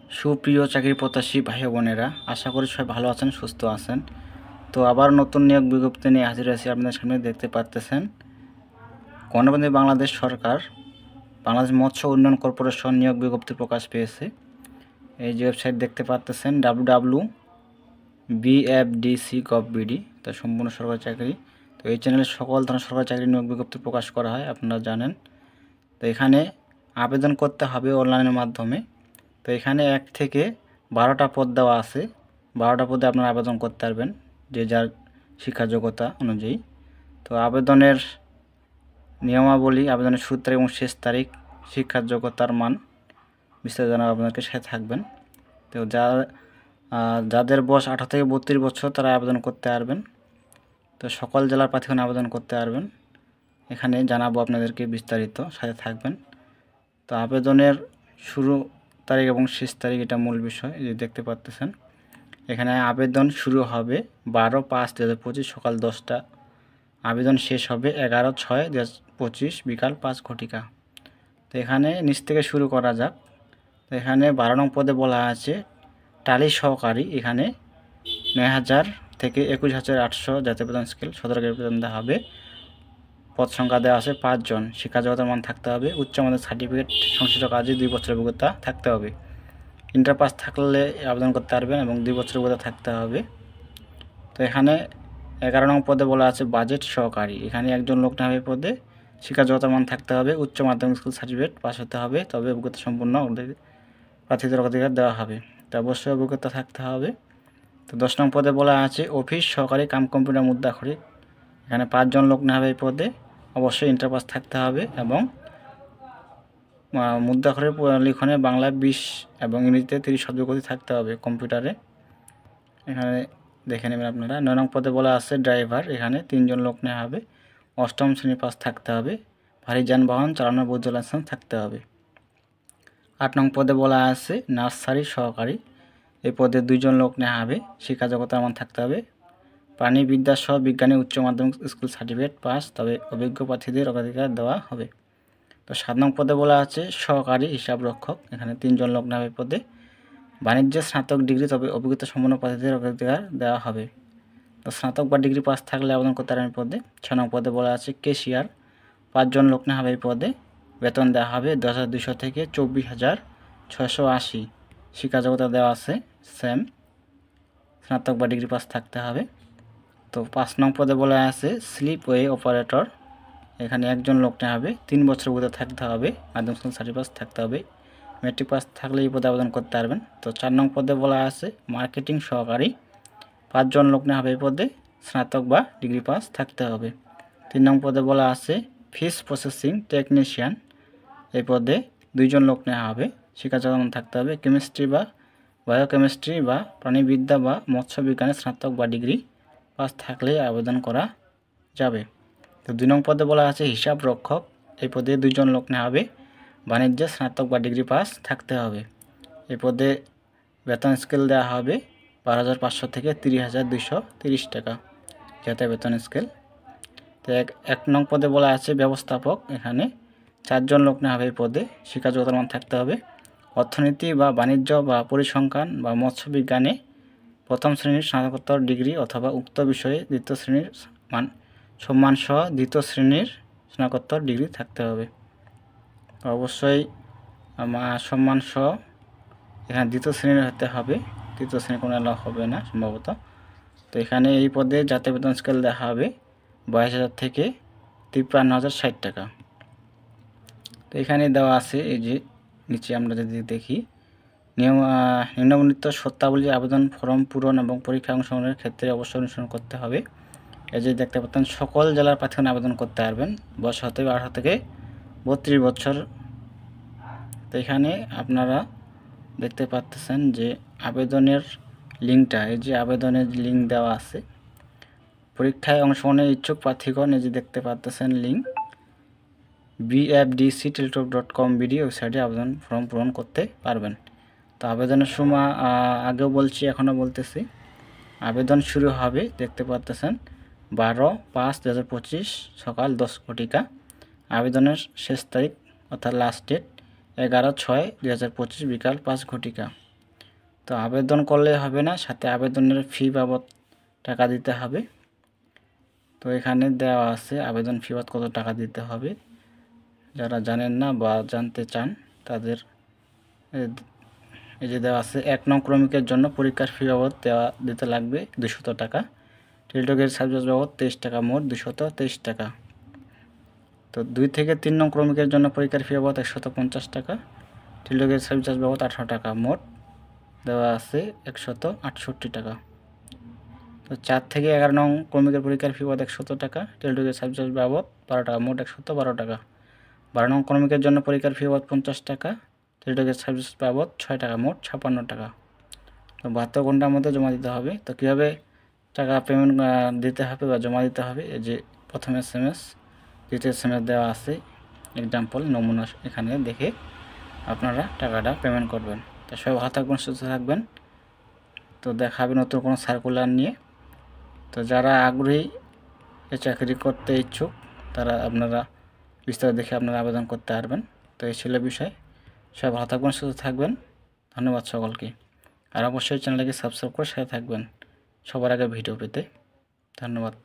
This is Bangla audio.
সুপ্রিয় চাকরি প্রত্যাশী ভাই বোনেরা, আশা করি সবাই ভালো আছেন, সুস্থ আছেন। তো আবার নতুন নিয়োগ বিজ্ঞপ্তি নিয়ে হাজির হয়েছি আপনাদের সামনে। দেখতে পাচ্ছেন গণপ্রজাতন্ত্রী বাংলাদেশ সরকার বাংলাদেশ মৎস্য উন্নয়ন কর্পোরেশন নিয়োগ বিজ্ঞপ্তি প্রকাশ পেয়েছে। এই যে ওয়েবসাইট দেখতে পাচ্ছেন www.bfdc.gov.bd, তো সম্পূর্ণ সরকারি চাকরি। তো এই চ্যানেলে সকল ধরনের সরকারি চাকরি নিয়োগ বিজ্ঞপ্তি প্রকাশ করা হয়, আপনারা জানেন। তো এখানে আবেদন করতে হবে অনলাইনের মাধ্যমে। তো এখানে 1 থেকে 12টা পদ দেওয়া আছে। 12টা পদে আপনারা আবেদন করতে পারবেন যে যার শিক্ষা যোগ্যতা অনুযায়ী। তো আবেদনের নিয়মাবলী, আবেদনের শুরু তারিখ এবং শেষ তারিখ, শিক্ষার যোগ্যতার মান বিস্তারিত জানাবো আপনাদের সাথে থাকবেন। তো যাদের বয়স 18 থেকে 32 বছর তারা আবেদন করতে পারবেন। তো সকল জেলার প্রার্থীগণ আবেদন করতে পারবেন। এখানে জানাবো আপনাদেরকে বিস্তারিত, সাথে থাকবেন। তো আবেদনের শুরু তারিখ এবং শেষ তারিখ এটা মূল বিষয়। এই যে দেখতে পাচ্ছেন এখানে আবেদন শুরু হবে 12/5/2025 সকাল 10টা। আবেদন শেষ হবে 11/6/2025 বিকাল 5 ঘটিকা। তো এখানে নিচ থেকে শুরু করা যাক। তো এখানে 12 নং পদে বলা আছে টালি সহকারী। এখানে 9,000 থেকে 21,800 জাতীয় বেতন স্কেল 17 গ্রেড বেতন দেওয়া হবে। পদ সংখ্যা দেওয়া আছে 5 জন। শিক্ষা যোগ্যতার মান থাকতে হবে উচ্চ মাধ্যমিক সার্টিফিকেট, সংশ্লিষ্ট কাজে 2 বছরের অভিজ্ঞতা থাকতে হবে। ইন্টার পাস থাকলে আবেদন করতে পারবেন এবং 2 বছরের অভিজ্ঞতা থাকতে হবে। তো এখানে 11 নং পদে বলা আছে বাজেট সহকারী। এখানে একজন লোক নেওয়া হবে পদে। শিক্ষা যোগ্যতার মান থাকতে হবে উচ্চ মাধ্যমিক স্কুল সার্টিফিকেট পাস হতে হবে, তবে অভিজ্ঞতা সম্পূর্ণ প্রার্থীদের অধিকার দেওয়া হবে। তো অবশ্যই অভিজ্ঞতা থাকতে হবে। তো 10 নং পদে বলা আছে অফিস সহকারী কাম কম্পিউটার মুদ্রাক্ষরিক। এখানে 5 জন লোক নেওয়া হবে এই পদে। অবশ্যই ইন্টার পাস থাকতে হবে এবং মুদ্রাক্ষরের লিখনে বাংলায় 20 এবং ইংরেজিতে 30 শব্দ গতি থাকতে হবে কম্পিউটারে। এখানে দেখে নেবেন আপনারা। 9 নং পদে বলা আছে ড্রাইভার। এখানে 3 জন লোক নেওয়া হবে। 8ম শ্রেণী পাস থাকতে হবে। ভারী যানবাহন চালানোর বৈধ লাইসেন্স থাকতে হবে। 8 নং পদে বলা আছে নার্সারি সহকারী। এই পদে 2 জন লোক নেওয়া হবে। শিক্ষা যোগ্যতার মান থাকতে হবে প্রাণীবিদ্যা সহ বিজ্ঞানে উচ্চ মাধ্যমিক স্কুল সার্টিফিকেট পাস, তবে অভিজ্ঞ প্রার্থীদের অগ্রাধিকার দেওয়া হবে। তো 7 নং পদে বলা আছে সহকারী হিসাব রক্ষক। এখানে 3 জন লোক নেওয়া হবে পদে। বাণিজ্যে স্নাতক ডিগ্রি, তবে অভিজ্ঞতা সম্পন্ন প্রার্থীদের অগ্রাধিকার দেওয়া হবে। তো স্নাতক বা ডিগ্রি পাস থাকলে আবেদন করতে পারবেন পদে। 6 নং পদে বলা আছে ক্যাশিয়ার। 5 জন লোক নেওয়া হবে এই পদে। বেতন দেওয়া হবে 10,200 থেকে 24,680। শিক্ষা যোগ্যতা দেওয়া আছে সেম, স্নাতক বা ডিগ্রি পাস থাকতে হবে। তো 5 নং পদে বলা আছে স্লিপওয়ে অপারেটর। এখানে একজন লোক নেওয়া হবে। 3 বছর অভিজ্ঞতা থাকতে হবে, মাধ্যমিক স্কুল সার্টিফিকেট থাকতে হবে। মেট্রিক পাস থাকলে এই পদে আবেদন করতে পারবেন। তো 4 নং পদে বলা আছে মার্কেটিং সহকারী। 5 জন লোক নেওয়া হবে এই পদে। স্নাতক বা ডিগ্রি পাস থাকতে হবে। 3 নং পদে বলা আছে ফিশ প্রসেসিং টেকনিশিয়ান। এই পদে 2 জন লোক নেওয়া হবে। শিক্ষা যোগ্যতা থাকতে হবে কেমিস্ট্রি বা বায়োকেমিস্ট্রি বা প্রাণীবিদ্যা বা মৎস্য বিজ্ঞানে স্নাতক বা ডিগ্রি পাস থাকলে আবেদন করা যাবে। তো 2 নং পদে বলা আছে হিসাব রক্ষক। এই পদে 2 জন লোক নেওয়া হবে। বাণিজ্যে স্নাতক বা ডিগ্রি পাস থাকতে হবে। এই পদে বেতন স্কেল দেওয়া হবে 12,500 থেকে 30,230 টাকা জাতীয় বেতন স্কেল। তো 1 নং পদে বলা আছে ব্যবস্থাপক। এখানে 4 জন লোক নেওয়া হবে এই পদে। শিক্ষা যোগ্যতার মান থাকতে হবে অর্থনীতি বা বাণিজ্য বা পরিসংখ্যান বা মৎস্য বিজ্ঞানে 1ম শ্রেণীর স্নাতকোত্তর ডিগ্রি অথবা উক্ত বিষয়ে 2য় শ্রেণীর সম্মানসহ 2য় শ্রেণীর স্নাতকোত্তর ডিগ্রি থাকতে হবে। অবশ্যই সম্মানসহ এখানে 2য় শ্রেণীর হতে হবে, 3য় শ্রেণী কোনো এলাও হবে না সম্ভবত। তো এখানে এই পদে জাতীয় বেতন স্কেল দেখা হবে 22,000 থেকে 53,060 টাকা। তো এখানে দেওয়া আছে এই যে নিচে আমরা যদি দেখি নিম্নবর্ণিত শর্তাবলী আবেদন ফর্ম পূরণ এবং পরীক্ষা অংশগ্রহণের ক্ষেত্রে অবশ্যই অনুসরণ করতে হবে। এই যে দেখতে পাচ্ছেন সকল জেলার প্রার্থীগণ আবেদন করতে পারবেন। বয়স হতে 18 থেকে 32 বছর। তো এখানে আপনারা দেখতে পাচ্ছেন যে আবেদনের লিঙ্কটা, এই যে আবেদনের লিঙ্ক দেওয়া আছে। পরীক্ষায় অংশগ্রহণের ইচ্ছুক প্রার্থীগণ এই যে দেখতে পাচ্ছেন লিঙ্ক bfdc.com.bd ওয়েবসাইটে আবেদন ফর্ম পূরণ করতে পারবেন। তো আবেদনের সময় আগেও বলছি, এখনও বলতেছি, আবেদন শুরু হবে দেখতে পাচ্ছেন 12/5/2025 সকাল 10 ঘটিকা। আবেদনের শেষ তারিখ অর্থাৎ লাস্ট ডেট 11/6/2025 বিকাল 5 ঘটিকা। তো আবেদন করলে হবে না, সাথে আবেদনের ফি বাবদ টাকা দিতে হবে। তো এখানে দেওয়া আছে আবেদন ফি বাবদ কত টাকা দিতে হবে। যারা জানেন না বা জানতে চান তাদের এই যে দেওয়া আছে 1 নং ক্রমিকের জন্য পরীক্ষার ফি বাবদ দিতে লাগবে 200 টাকা। টেলিটকের সাবজেক্ট বাবদ 23 টাকা, মোট 223 টাকা। তো 2 থেকে 3 নং ক্রমিকের জন্য পরীক্ষার ফি বাবদ 150 টাকা। টেলিটকের সাবজেক্ট বাবদ 18 টাকা, মোট দেওয়া আছে 168 টাকা। তো 4 থেকে 11 নং ক্রমিকের পরীক্ষার ফি বাবদ 100 টাকা। টেলিটকের সাবজেক্ট বাবদ 12 টাকা, মোট 112 টাকা। 12 নং ক্রমিকের জন্য পরীক্ষার ফি বাবদ 50 টাকা। টেলিটকের সাবজেক্ট বাবদ 6 টাকা, মোট 56 টাকা। তো 72 ঘন্টার মধ্যে জমা দিতে হবে। তো কীভাবে টাকা পেমেন্ট দিতে হবে বা জমা দিতে হবে, এই যে প্রথম SMS, দ্বিতীয় SMS দেওয়া আছে, এক্সাম্পল নমুনা এখানে দেখে আপনারা টাকাটা পেমেন্ট করবেন। তো সবাই ভালো থাকবেন, সুস্থ থাকবেন। তো দেখা হবে নতুন কোনো সার্কুলার নিয়ে। তো যারা আগ্রহী এই চাকরি করতে ইচ্ছুক তারা আপনারা বিস্তারিত দেখে আপনারা আবেদন করতে পারবেন। তো এই ছিল বিষয়। সবাই ভালো থাকবেন, সুস্থ থাকবেন। ধন্যবাদ সকলকে। আর অবশ্যই চ্যানেলটিকে সাবস্ক্রাইব করে সাথে থাকবেন সবার আগে ভিডিও পেতে। ধন্যবাদ।